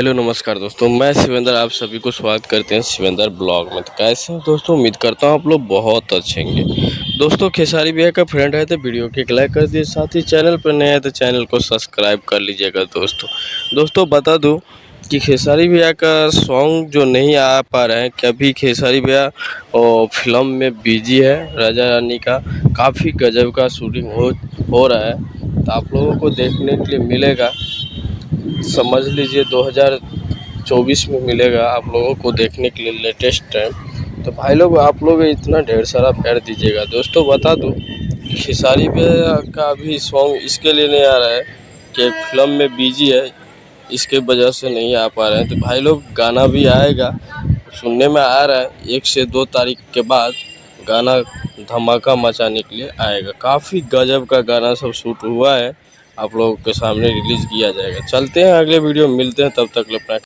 Hello नमस्कार दोस्तों, मैं शिवेंद्र आप सभी को स्वागत करते हैं शिवेंद्र ब्लॉग में। तो कैसे हैं दोस्तों, उम्मीद करता हूँ आप लोग बहुत अच्छे होंगे। दोस्तों खेसारी भैया का फ्रेंड है तो वीडियो को एक लाइक कर दिए, साथ ही चैनल पर नए हैं तो चैनल को सब्सक्राइब कर लीजिएगा। दोस्तों बता दूं कि खेसारी भैया का सॉन्ग जो नहीं आ पा रहे हैं, कभी खेसारी भैया फिल्म में बिजी है। राजा रानी का काफ़ी गजब का शूटिंग हो रहा है, तो आप लोगों को देखने के लिए मिलेगा। समझ लीजिए 2024 में मिलेगा आप लोगों को देखने के लिए लेटेस्ट टाइम। तो भाई लोग आप लोग इतना ढेर सारा प्यार दीजिएगा। दोस्तों बता दूं खेसारी भैया का अभी सॉन्ग इसके लिए नहीं आ रहा है कि एक फिल्म में बिजी है, इसके वजह से नहीं आ पा रहे हैं। तो भाई लोग गाना भी आएगा, सुनने में आ रहा है 1 से 2 तारीख के बाद गाना धमाका मचाने के लिए आएगा। काफ़ी गजब का गाना सब शूट हुआ है, आप लोगों के सामने रिलीज़ किया जाएगा। चलते हैं अगले वीडियो में मिलते हैं, तब तक अपना